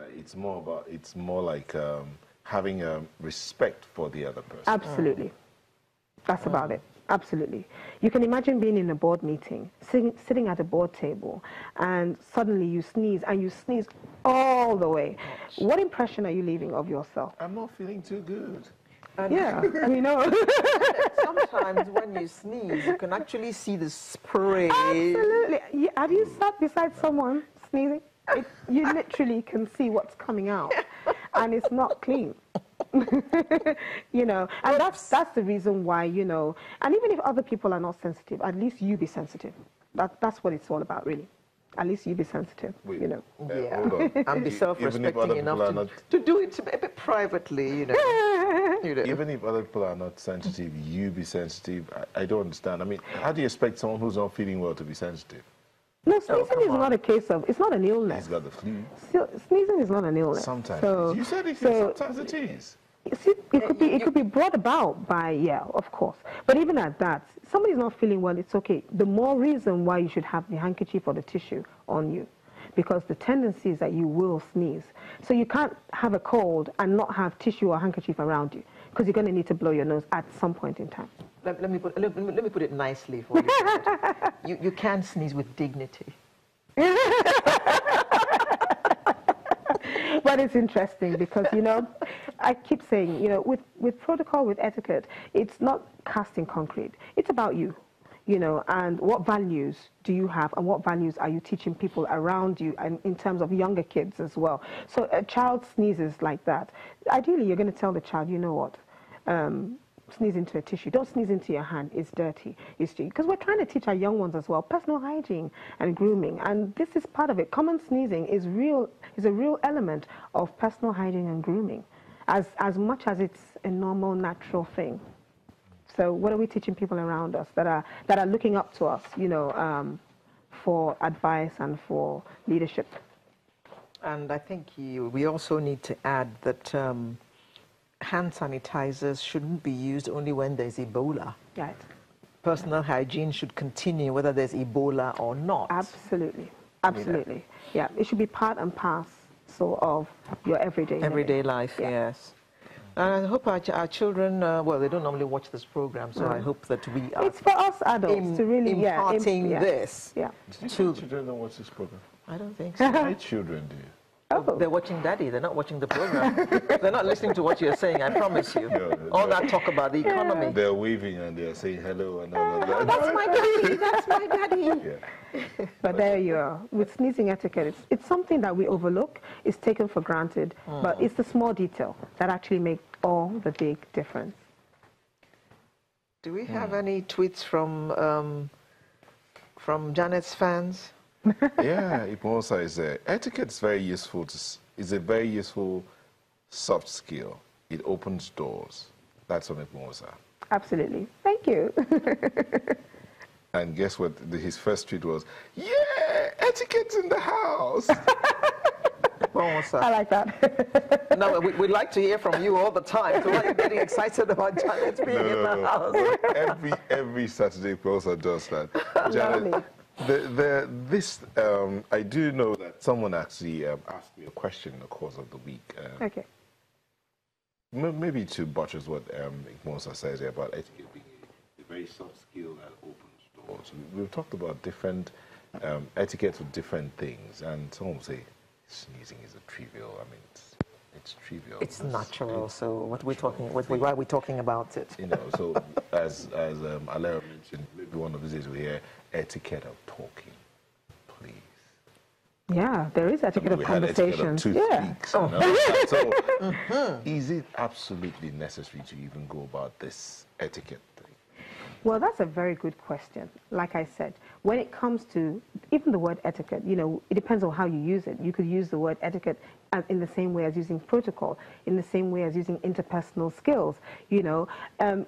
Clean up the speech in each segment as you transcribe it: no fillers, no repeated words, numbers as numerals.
that it's more like having a respect for the other person. Absolutely. That's about it. Absolutely. You can imagine being in a board meeting, sitting at a board table, and suddenly you sneeze, and you sneeze all the way. What impression are you leaving of yourself? I'm not feeling too good. And Yeah, we know. sometimes when you sneeze, you can actually see the spray. Absolutely. Have you sat beside someone sneezing? You literally can see what's coming out, and it's not clean. You know, and that's the reason why, you know, and even if other people are not sensitive, at least you be sensitive. That's what it's all about, really. At least you be sensitive, you know. Yeah, hold on. and be self-respecting enough to do it a bit privately, you know. Even if other people are not sensitive, you be sensitive. I don't understand. I mean, how do you expect someone who's not feeling well to be sensitive? No, sneezing is not a case of, it's not an illness. He's got the flu. Sneezing is not an illness. Sometimes. So, You said it is. Sometimes it is. See, it could be brought about by, yeah, of course. But even at that, somebody's not feeling well, it's okay. The more reason why you should have the handkerchief or the tissue on you, because the tendency is that you will sneeze. So you can't have a cold and not have tissue or handkerchief around you, because you're going to need to blow your nose at some point in time. Let me put it nicely for you. You can sneeze with dignity. But it's interesting because, you know, I keep saying, you know, with protocol, with etiquette, it's not cast in concrete. It's about you, you know, and what values do you have and what values are you teaching people around you, and in terms of younger kids as well. So a child sneezes like that. Ideally, you're going to tell the child, you know what, sneeze into a tissue. Don't sneeze into your hand. It's dirty. It's because we're trying to teach our young ones as well personal hygiene and grooming, and this is part of it. Common sneezing is a real element of personal hygiene and grooming, as much as it's a normal, natural thing. So what are we teaching people around us that are looking up to us, you know, for advice and for leadership? And I think we also need to add that hand sanitizers shouldn't be used only when there's Ebola. Right. Personal hygiene should continue whether there's Ebola or not. Absolutely. Absolutely. Yeah, it should be part and parcel of your everyday life, yeah. Yes. And I hope our children, well, they don't normally watch this program, so I hope that we are... It's for us adults to really... imparting this. Yeah. Children don't watch this program? I don't think so. My children do. Oh. They're watching Daddy. They're not watching the program. They're not listening to what you're saying, I promise you. All that talk about the economy. They're waving and they're saying hello and all of that. That's my daddy. That's my daddy. Yeah. But there you are. With sneezing etiquette, it's something that we overlook. It's taken for granted. But it's the small detail that actually make all the big difference. Do we have any tweets from Janet's fans? Yeah, Iponsa is there. Etiquette is very useful. It's a very useful soft skill. It opens doors. That's from Iponsa. Absolutely. Thank you. And guess what? His first tweet was, yeah, etiquette's in the house. I like that. No, we'd like to hear from you all the time. So why are you getting excited about Janet's being in the house? Every Saturday, Iponsa does that. Janet, I do know that someone actually asked me a question in the course of the week. Okay. Maybe to buttress what Iponsa says here about etiquette being a very soft skill that opens doors. We've talked about different etiquette with different things, and someone will say sneezing is a trivial. I mean, it's trivial. It's natural. So what we're talking, why are we talking about it? You know. So as Alera mentioned, maybe one of these days we hear etiquette of talking. Please. Yeah, there is etiquette of conversations. Yeah. So, is it absolutely necessary to even go about this etiquette thing? Well, that's a very good question. Like I said, when it comes to even the word etiquette, you know, it depends on how you use it. You could use the word etiquette in the same way as using protocol, in the same way as using interpersonal skills. You know,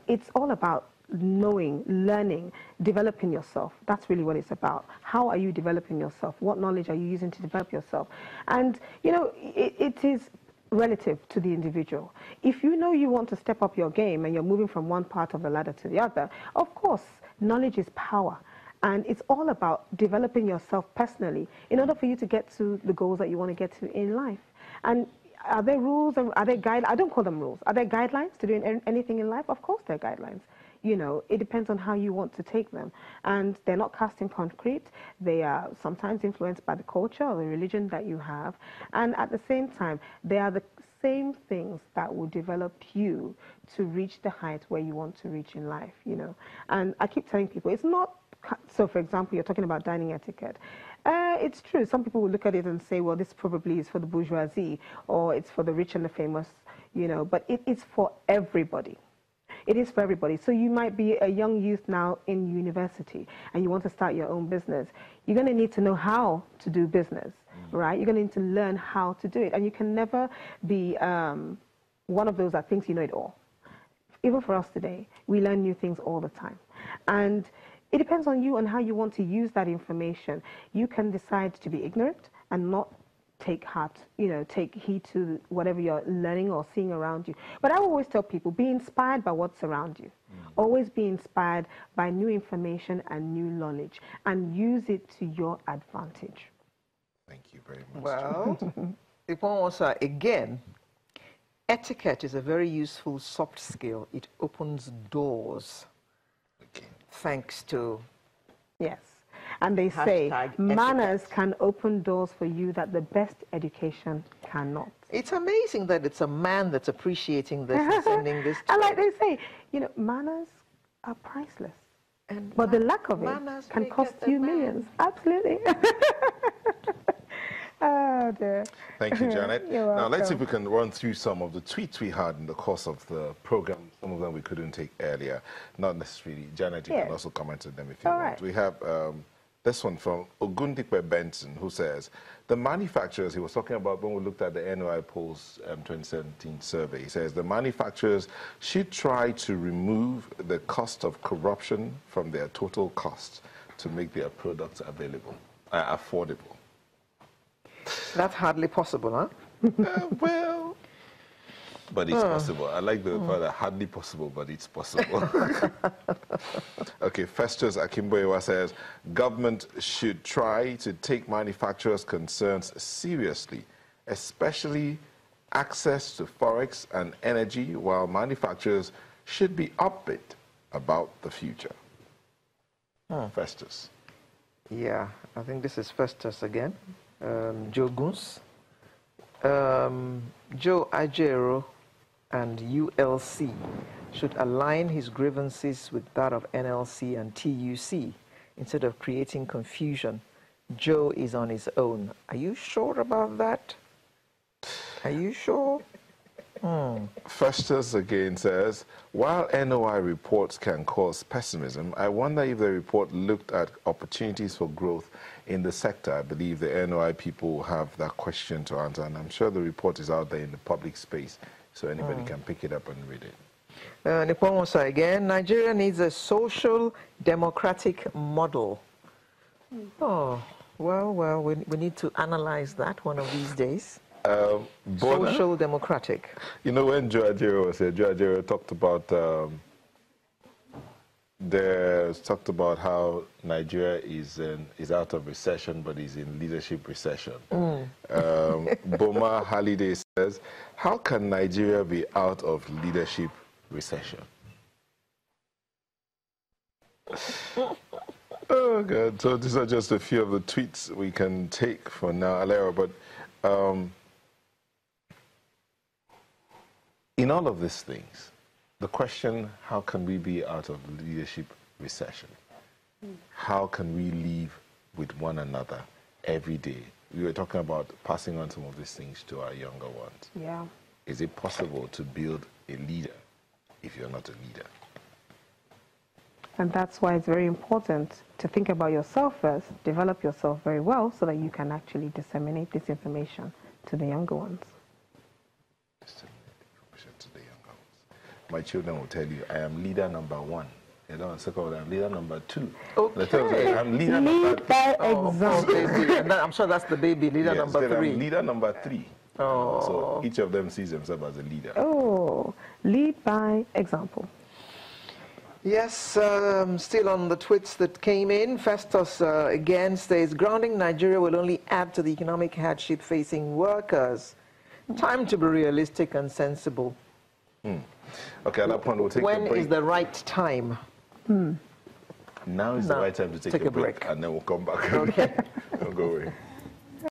it's all about knowing, learning, developing yourself. That's really what it's about. How are you developing yourself? What knowledge are you using to develop yourself? And, you know, it is relative to the individual. If you know you want to step up your game and you're moving from one part of the ladder to the other, of course, knowledge is power. And it's all about developing yourself personally in order for you to get to the goals that you want to get to in life. And are there rules and are there guidelines? I don't call them rules. Are there guidelines to doing anything in life? Of course there are guidelines. You know, it depends on how you want to take them. And they're not cast in concrete. They are sometimes influenced by the culture or the religion that you have. And at the same time, they are the same things that will develop you to reach the height where you want to reach in life, you know. And I keep telling people, it's not, so for example, you're talking about dining etiquette. It's true. Some people will look at it and say, well, this probably is for the bourgeoisie or it's for the rich and the famous, you know, but it is for everybody. It is for everybody. So you might be a young youth now in university and you want to start your own business. You're going to need to know how to do business, right? You're going to need to learn how to do it. And you can never be one of those that thinks you know it all. Even for us today, we learn new things all the time. And it depends on you and how you want to use that information. You can decide to be ignorant and not take heart, you know, take heed to whatever you're learning or seeing around you. But I always tell people, be inspired by what's around you. Always be inspired by new information and new knowledge and use it to your advantage. Thank you very much. Well, if one wants to, again, etiquette is a very useful soft skill. It opens doors. Okay. Thanks to... Yes. And they say Hashtag manners etiquette. can open doors for you that the best education cannot. It's amazing that it's a man that's appreciating this and sending this to And like they say, you know, manners are priceless. And But the lack of it manners can make cost us a you man. millions. Absolutely. Oh, dear. Thank you, Janet. You're Now, let's see if welcome. we can run through some of the tweets we had in the course of the program. Some of them we couldn't take earlier. Not necessarily. Janet, you Yes. can also comment on them if you All want. right. We have this one from Ogundikwe Benson, who says, the manufacturers, he was talking about when we looked at the NOI Polls 2017 survey, he says, the manufacturers should try to remove the cost of corruption from their total cost to make their products available, affordable. That's hardly possible, huh? Well, but it's possible. I like the part that hardly possible, but it's possible. Okay, Festus Akimboewa says, government should try to take manufacturers' concerns seriously, especially access to forex and energy, while manufacturers should be upbeat about the future. Festus. Yeah, I think this is Festus again. Joe Guns. Joe Ajero and ULC should align his grievances with that of NLC and TUC instead of creating confusion. Joe is on his own. Are you sure about that? Are you sure? Festus again says, while NOI reports can cause pessimism, I wonder if the report looked at opportunities for growth in the sector. I believe the NOI people will have that question to answer, and I'm sure the report is out there in the public space, so anybody can pick it up and read it. Niponwosa again, Nigeria needs a social democratic model. Oh, well, we need to analyze that one of these days. Social democratic. You know, when Joe Ajero was here, Joe Ajero talked about how Nigeria is out of recession, but is in leadership recession. Boma Haliday says, how can Nigeria be out of leadership recession? Oh, God. So these are just a few of the tweets we can take for now, Alera, but in all of these things, the question, how can we be out of leadership recession? How can we live with one another every day? We were talking about passing on some of these things to our younger ones. Yeah. Is it possible to build a leader if you're not a leader? And that's why it's very important to think about yourself first, develop yourself very well so that you can actually disseminate this information to the younger ones. My children will tell you, I am leader number 1. They don't say, I'm leader number 2. Okay. They tell you, I'm leader number 3. By example. I'm sure that's the baby, leader Yes, number then 3. I'm leader number 3. Oh. So each of them sees themselves as a leader. Oh, lead by example. Yes, still on the tweets that came in. Festus again says, grounding Nigeria will only add to the economic hardship facing workers. Time to be realistic and sensible. Okay, at that point, we'll take a break. When is the right time? Now is the right time to take a break, and then we'll come back. Okay. Don't go away.